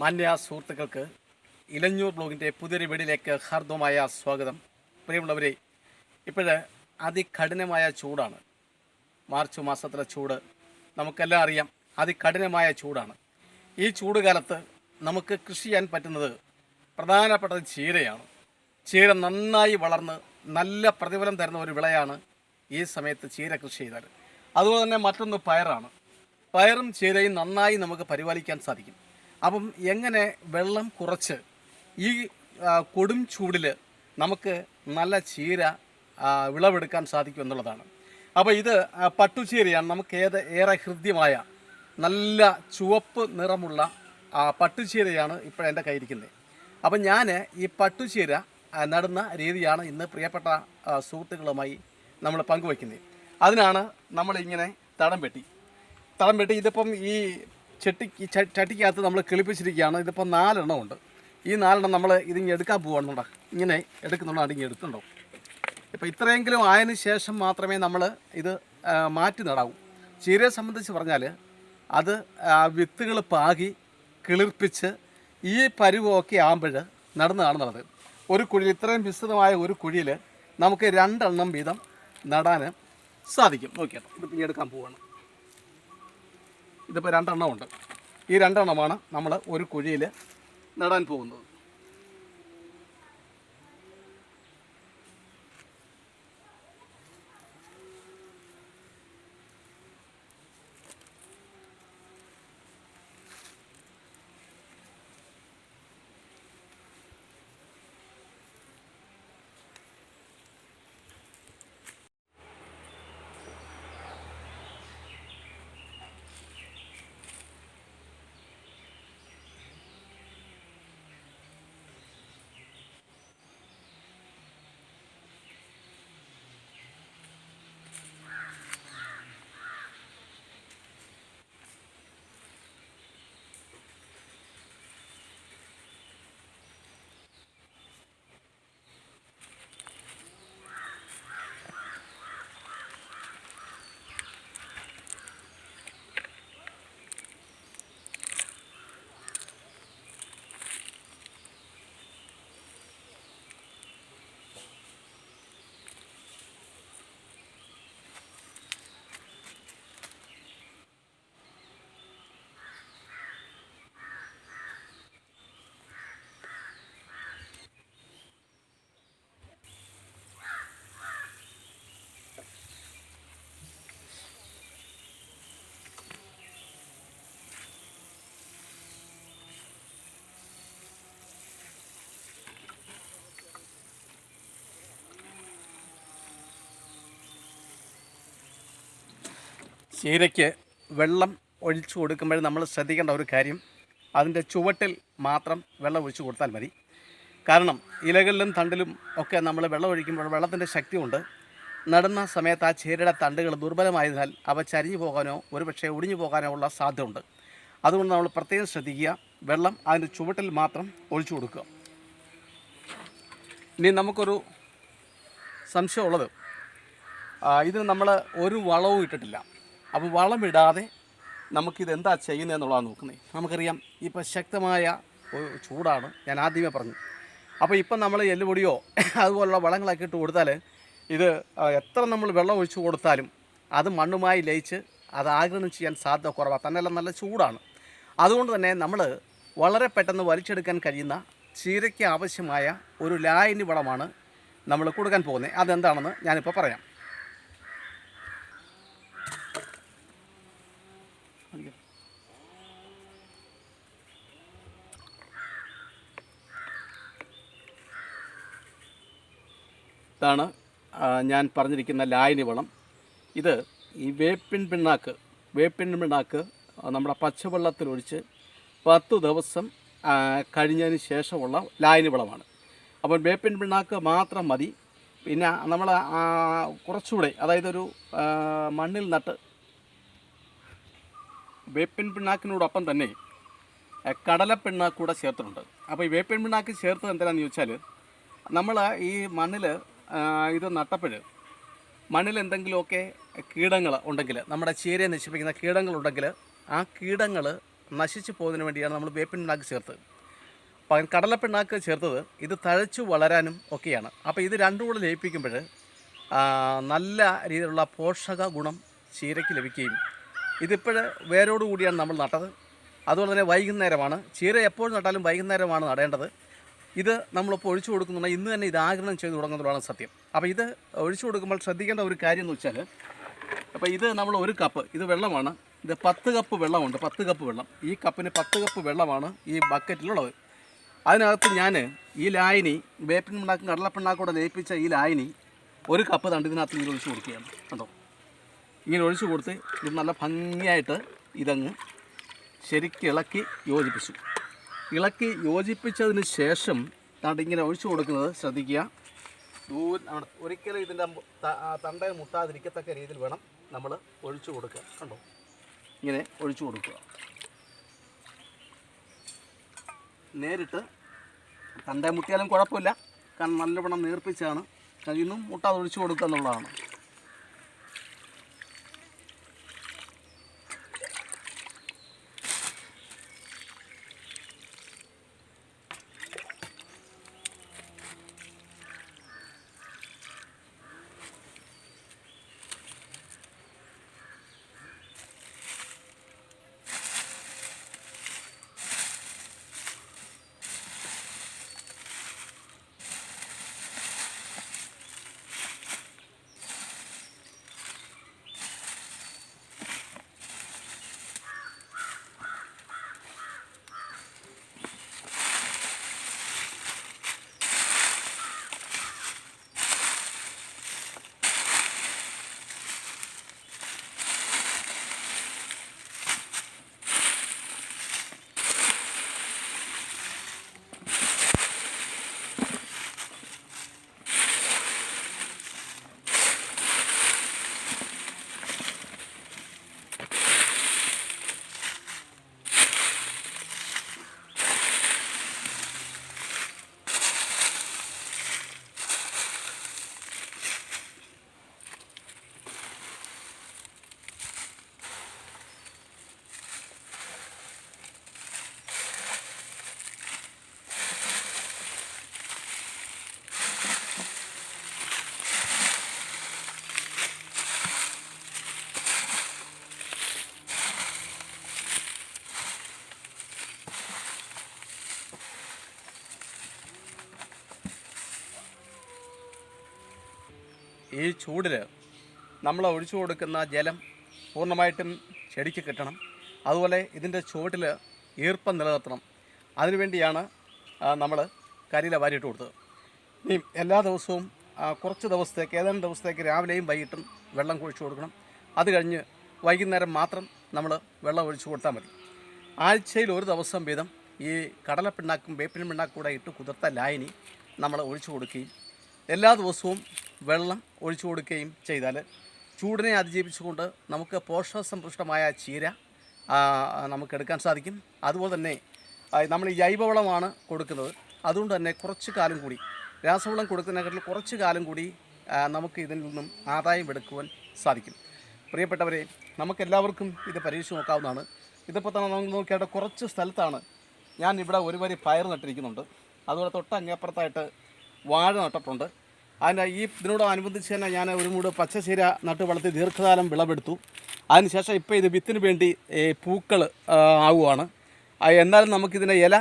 മാന്യ സുഹൃത്തുക്കൾക്ക് ഇലഞ്ഞൂർ ബ്ലോഗിൻ്റെ പുതിയൊരു വീഡിയോയിലേക്ക് ഹാർദവമായ സ്വാഗതം. പ്രിയമുള്ളവരെ, ഇപ്പോഴ് അതികഠിനമായ ചൂടാണ്. മാർച്ച് മാസത്തിലെ ചൂട് നമുക്കെല്ലാം അറിയാം. അതികഠിനമായ ചൂടാണ്. ഈ ചൂട് കാലത്ത് നമുക്ക് കൃഷി ചെയ്യാൻ പറ്റുന്നത് പ്രധാനപ്പെട്ടത് ചീരയാണ്. ചീര നന്നായി വളർന്ന് നല്ല പ്രതിഫലം തരുന്ന ഒരു വിളയാണ് ഈ സമയത്ത് ചീര കൃഷി ചെയ്താൽ. അതുപോലെ തന്നെ മറ്റൊന്ന് പയറാണ്. പയറും ചീരയും നന്നായി നമുക്ക് പരിപാലിക്കാൻ സാധിക്കും. അപ്പം എങ്ങനെ വെള്ളം കുറച്ച് ഈ കൊടും ചൂടിൽ നമുക്ക് നല്ല ചീര വിളവെടുക്കാൻ സാധിക്കും എന്നുള്ളതാണ്. അപ്പോൾ ഇത് പട്ടുചീരയാണ്. നമുക്ക് ഏറെ ഹൃദ്യമായ നല്ല ചുവപ്പ് നിറമുള്ള പട്ടുചീരയാണ് ഇപ്പോഴെൻ്റെ കയ്യിരിക്കുന്നത്. അപ്പം ഞാൻ ഈ പട്ടുചീര നടുന്ന രീതിയാണ് ഇന്ന് പ്രിയപ്പെട്ട സുഹൃത്തുക്കളുമായി നമ്മൾ പങ്കുവയ്ക്കുന്നത്. അതിനാണ് നമ്മളിങ്ങനെ തടം വെട്ടി ഇതിപ്പം ഈ ചട്ടിക്കകത്ത് നമ്മൾ കിളിപ്പിച്ചിരിക്കുകയാണ്. ഇതിപ്പോൾ 4 എണ്ണം ഉണ്ട്. ഈ 4 എണ്ണം നമ്മൾ ഇതിങ്ങനെ എടുക്കാൻ പോകണമെന്നുണ്ടോ, ഇങ്ങനെ എടുക്കുന്നുണ്ടോ, അടിങ്ങി എടുക്കുന്നുണ്ടോ. ഇപ്പോൾ ഇത്രയെങ്കിലും ആയതിനു ശേഷം മാത്രമേ നമ്മൾ ഇത് മാറ്റി നടാവൂ. ചീരയെ സംബന്ധിച്ച് പറഞ്ഞാൽ അത് വിത്തുകൾ പാകി കിളിർപ്പിച്ച് ഈ പരുവമൊക്കെ ആകുമ്പോൾ നടുന്നതാണ് നല്ലത്. ഒരു കുഴിയിൽ, ഇത്രയും വിസ്തൃതമായ ഒരു കുഴിയിൽ നമുക്ക് 2 എണ്ണം വീതം നടാൻ സാധിക്കും. നോക്കിയാൽ ഇതിപ്പോൾ ഇങ്ങനെ എടുക്കാൻ പോവുകയാണ്. ഇതിപ്പോൾ 2 എണ്ണം ഉണ്ട്. ഈ 2 എണ്ണമാണ് നമ്മൾ ഒരു കുഴിയിൽ നടാൻ പോകുന്നത്. ചീരയ്ക്ക് വെള്ളം ഒഴിച്ചു കൊടുക്കുമ്പോൾ നമ്മൾ ശ്രദ്ധിക്കേണ്ട ഒരു കാര്യം, അതിൻ്റെ ചുവട്ടിൽ മാത്രം വെള്ളം ഒഴിച്ചു കൊടുത്താൽ മതി. കാരണം ഇലകളിലും തണ്ടിലും ഒക്കെ നമ്മൾ വെള്ളം ഒഴിക്കുമ്പോൾ വെള്ളത്തിൻ്റെ ശക്തി കൊണ്ട് നടുന്ന സമയത്ത് ആ ചീരയുടെ തണ്ടുകൾ ദുർബലമായതിനാൽ അവ ചരിഞ്ഞു പോകാനോ ഒരുപക്ഷെ ഒടിഞ്ഞു പോകാനോ ഉള്ള സാധ്യത ഉണ്ട്. അതുകൊണ്ട് നമ്മൾ പ്രത്യേകം ശ്രദ്ധിക്കുക, വെള്ളം അതിൻ്റെ ചുവട്ടിൽ മാത്രം ഒഴിച്ചു കൊടുക്കുക. ഇനി നമുക്കൊരു സംശയമുള്ളത്, ഇത് നമ്മൾ ഒരു വളവും ഇട്ടിട്ടില്ല. അപ്പോൾ വളമിടാതെ നമുക്കിതെന്താ ചെയ്യുന്നതെന്നുള്ളതാണ് നോക്കുന്നത്. നമുക്കറിയാം ഇപ്പോൾ ശക്തമായ ഒരു ചൂടാണ്, ഞാൻ ആദ്യമേ പറഞ്ഞു. അപ്പോൾ ഇപ്പം നമ്മൾ എല്ലുപൊടിയോ അതുപോലുള്ള വളങ്ങളൊക്കെ ഇട്ട് കൊടുത്താൽ ഇത് എത്ര നമ്മൾ വെള്ളം ഒഴിച്ചു കൊടുത്താലും അത് മണ്ണുമായി ലയിച്ച് അത് ആഗിരണം ചെയ്യാൻ സാധ്യത കുറവാണ്. തന്നെയല്ല നല്ല ചൂടാണ്. അതുകൊണ്ട് തന്നെ നമ്മൾ വളരെ പെട്ടെന്ന് വലിച്ചെടുക്കാൻ കഴിയുന്ന ചീരയ്ക്ക് ആവശ്യമായ ഒരു ലായനി വളമാണ് നമ്മൾ കൊടുക്കാൻ പോകുന്നത്. അതെന്താണെന്ന് ഞാനിപ്പോൾ പറയാം. ഇതാണ് ഞാൻ പറഞ്ഞിരിക്കുന്ന ലായനി വളം. ഇത് ഈ വേപ്പിൻ പിണ്ണാക്ക് നമ്മുടെ പച്ചവെള്ളത്തിലൊഴിച്ച് 10 ദിവസം കഴിഞ്ഞതിന് ശേഷമുള്ള ലായനി വളമാണ്. അപ്പോൾ വേപ്പിൻ പിണ്ണാക്ക് മാത്രം മതി. പിന്നെ നമ്മൾ കുറച്ചുകൂടെ, അതായത് ഒരു മണ്ണിൽ നട്ട് വേപ്പിൻ പിണ്ണാക്കിനോടൊപ്പം തന്നെ കടലപ്പിണ്ണാക്ക് കൂടെ ചേർത്തിട്ടുണ്ട്. അപ്പോൾ ഈ വേപ്പിൻ പിണ്ണാക്ക് ചേർത്തത് എന്തിനാണെന്ന് ചോദിച്ചാൽ, നമ്മൾ ഈ മണ്ണിൽ ഇത് നട്ടപ്പോൾ മണ്ണിൽ എന്തെങ്കിലുമൊക്കെ കീടങ്ങൾ ഉണ്ടെങ്കിൽ, നമ്മുടെ ചീരയെ നശിപ്പിക്കുന്ന കീടങ്ങളുണ്ടെങ്കിൽ ആ കീടങ്ങൾ നശിച്ചു പോകുന്നതിന് വേണ്ടിയാണ് നമ്മൾ വേപ്പിൻ പിണ്ണാക്ക് ചേർത്തത്. അപ്പം കടലപ്പിണ്ണാക്ക് ചേർത്തത് ഇത് തഴച്ചു വളരാനും ഒക്കെയാണ്. അപ്പോൾ ഇത് രണ്ടും കൂടെ ലയിപ്പിക്കുമ്പോൾ നല്ല രീതിയിലുള്ള പോഷക ഗുണം ചീരയ്ക്ക് ലഭിക്കുകയും ഇതിപ്പോൾ വേരോടുകൂടിയാണ് നമ്മൾ നട്ടത്. അതുപോലെ തന്നെ വൈകുന്നേരമാണ് ചീര എപ്പോൾ നട്ടാലും വൈകുന്നേരമാണ് നടേണ്ടത്. ഇത് നമ്മളിപ്പോൾ ഒഴിച്ചു കൊടുക്കുന്നുണ്ടെങ്കിൽ ഇന്ന് തന്നെ ഇത് ആഗിരണം ചെയ്ത് തുടങ്ങുന്നതാണ് സത്യം. അപ്പോൾ ഇത് ഒഴിച്ചു കൊടുക്കുമ്പോൾ ശ്രദ്ധിക്കേണ്ട ഒരു കാര്യം എന്ന് വെച്ചാൽ, അപ്പോൾ ഇത് നമ്മൾ 1 കപ്പ് ഇത് വെള്ളമാണ്. ഇത് 10 കപ്പ് വെള്ളമുണ്ട്. 10 കപ്പ് വെള്ളം, ഈ കപ്പിന് 10 കപ്പ് വെള്ളമാണ് ഈ ബക്കറ്റിലുള്ളത്. അതിനകത്ത് ഞാൻ ഈ ലായനി വേപ്പിൻ പിണ്ണാക്കും കടലപ്പിണ്ണാക്കൂടെ ലയിപ്പിച്ച ഈ ലായനി 1 കപ്പ് തണ്ട് ഇതിനകത്ത് ഇങ്ങനെ ഒഴിച്ച് കൊടുക്കുകയാണ്. കണ്ടോ, ഇങ്ങനെ ഒഴിച്ച് കൊടുത്ത് ഇത് നല്ല ഭംഗിയായിട്ട് ഇതങ്ങ് ശരിക്കും ഇളക്കി യോജിപ്പിച്ചു. ഇളക്കി യോജിപ്പിച്ചതിന് ശേഷം തണ്ട് ഇങ്ങനെ ഒഴിച്ചു കൊടുക്കുന്നത് ശ്രദ്ധിക്കുക. ഒരിക്കലും ഇതിൻ്റെ തണ്ടയിൽ മുട്ടാതിരിക്കത്തക്ക രീതിയിൽ വേണം നമ്മൾ ഒഴിച്ചു കൊടുക്കുക. കണ്ടോ, ഇങ്ങനെ ഒഴിച്ചു കൊടുക്കുക. നേരിട്ട് തണ്ടയിൽ മുട്ടിയാലും കുഴപ്പമില്ല, കാരണം നല്ലവണ്ണം നേർപ്പിച്ചാണ് കയ്യിന്നും മുട്ടാതെ ഒഴിച്ചു കൊടുക്കുക എന്നുള്ളതാണ്. ഈ ചൂടിൽ നമ്മൾ ഒഴിച്ചു കൊടുക്കുന്ന ജലം പൂർണ്ണമായിട്ടും ചെടിക്ക് കിട്ടണം. അതുപോലെ ഇതിൻ്റെ ചുവട്ടിൽ ഈർപ്പം നിലനിർത്തണം. അതിനുവേണ്ടിയാണ് നമ്മൾ കരിയില വാരിയിട്ട് കൊടുത്തത്. ഇനി എല്ലാ ദിവസവും കുറച്ച് ദിവസത്തേക്ക്, ഏതാനും ദിവസത്തേക്ക് രാവിലെയും വൈകിട്ടും വെള്ളം ഒഴിച്ചു കൊടുക്കണം. അത് കഴിഞ്ഞ് വൈകുന്നേരം മാത്രം നമ്മൾ വെള്ളം ഒഴിച്ചു കൊടുത്താൽ മതി. ആഴ്ചയിൽ 1 ദിവസം വീതം ഈ കടലപ്പിണ്ണാക്കും വേപ്പിൻ പിണ്ണാക്കും കൂടെ ഇട്ട് കുതിർത്ത ലായനി നമ്മൾ ഒഴിച്ചു കൊടുക്കുകയും എല്ലാ ദിവസവും വെള്ളം ഒഴിച്ചു കൊടുക്കുകയും ചെയ്താൽ ചൂടിനെ അതിജീവിച്ചുകൊണ്ട് നമുക്ക് പോഷകസമ്പുഷ്ടമായ ചീര നമുക്കെടുക്കാൻ സാധിക്കും. അതുപോലെ തന്നെ നമ്മൾ ഈ ജൈവവളമാണ് കൊടുക്കുന്നത്. അതുകൊണ്ട് തന്നെ കുറച്ച് കാലം കൂടി രാസവളം കൊടുക്കുന്നതിനെക്കാട്ടിൽ കുറച്ച് കാലം കൂടി നമുക്ക് ഇതിൽ നിന്നും ആദായം എടുക്കുവാൻ സാധിക്കും. പ്രിയപ്പെട്ടവരെ, നമുക്കെല്ലാവർക്കും ഇത് പരീക്ഷിച്ച് നോക്കാവുന്നതാണ്. ഇതിപ്പോൾ തന്നെ നമുക്ക് നോക്കിയാൽ കുറച്ച് സ്ഥലത്താണ് ഞാൻ ഇവിടെ ഒരു വരി പയർ നട്ടിരിക്കുന്നുണ്ട്. അതുപോലെ തൊട്ടങ്ങേപ്പുറത്തായിട്ട് വാഴ നട്ടിട്ടുണ്ട്. ഇതിനോടനുബന്ധിച്ച് തന്നെ ഞാൻ ഒരു മൂട് പച്ചച്ചീര നട്ട് വളർത്തി ദീർഘകാലം വിളവെടുത്തു. അതിനുശേഷം ഇപ്പോൾ ഇത് വിത്തിന് വേണ്ടി പൂക്കൾ ആവുകയാണ്. എന്നാലും നമുക്കിതിൻ്റെ ഇല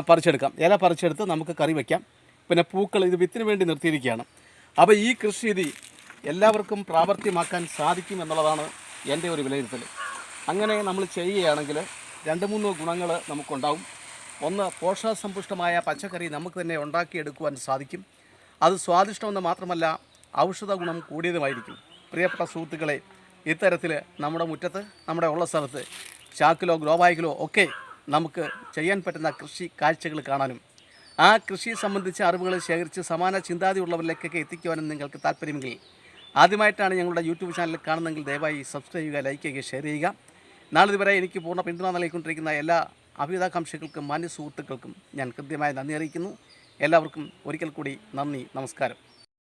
പറിച്ചെടുക്കാം. ഇല പറിച്ചെടുത്ത് നമുക്ക് കറി വയ്ക്കാം. പിന്നെ പൂക്കൾ ഇത് വിത്തിന് വേണ്ടി നിർത്തിയിരിക്കുകയാണ്. അപ്പോൾ ഈ കൃഷി രീതി എല്ലാവർക്കും പ്രാവർത്തികമാക്കാൻ സാധിക്കും എന്നുള്ളതാണ് എൻ്റെ ഒരു വിലയിരുത്തൽ. അങ്ങനെ നമ്മൾ ചെയ്യുകയാണെങ്കിൽ 2-3 ഗുണങ്ങൾ നമുക്കുണ്ടാവും. ഒന്ന്, പോഷകസമ്പുഷ്ടമായ പച്ചക്കറി നമുക്ക് തന്നെ ഉണ്ടാക്കിയെടുക്കുവാൻ സാധിക്കും. അത് സ്വാദിഷ്ടമെന്ന് മാത്രമല്ല ഔഷധ ഗുണം കൂടിയതുമായിരിക്കും. പ്രിയപ്പെട്ട സുഹൃത്തുക്കളെ, ഇത്തരത്തിൽ നമ്മുടെ മുറ്റത്ത്, നമ്മുടെ ഉള്ള സ്ഥലത്ത് ചാക്കിലോ ഗ്രോ ബാഗിലോ ഒക്കെ നമുക്ക് ചെയ്യാൻ പറ്റുന്ന കൃഷി കാഴ്ചകൾ കാണാനും ആ കൃഷിയെ സംബന്ധിച്ച അറിവുകൾ ശേഖരിച്ച് സമാന ചിന്താതിയുള്ളവരിലേക്കൊക്കെ എത്തിക്കുവാനും നിങ്ങൾക്ക് താല്പര്യമെങ്കിൽ ആദ്യമായിട്ടാണ് ഞങ്ങളുടെ യൂട്യൂബ് ചാനൽ കാണുന്നതെങ്കിൽ ദയവായി സബ്സ്ക്രൈബ് ചെയ്യുക, ലൈക്ക് ചെയ്യുക, ഷെയർ ചെയ്യുക. നാളിതുവരെ എനിക്ക് പൂർണ്ണ പിന്തുണ നൽകിക്കൊണ്ടിരിക്കുന്ന എല്ലാ അഭ്യുതാകാംക്ഷികൾക്കും മാന്യ സുഹൃത്തുക്കൾക്കും ഞാൻ കൃത്യമായി നന്ദി അറിയിക്കുന്നു. എല്ലാവർക്കും ഒരിക്കൽ കൂടി നന്ദി, നമസ്കാരം.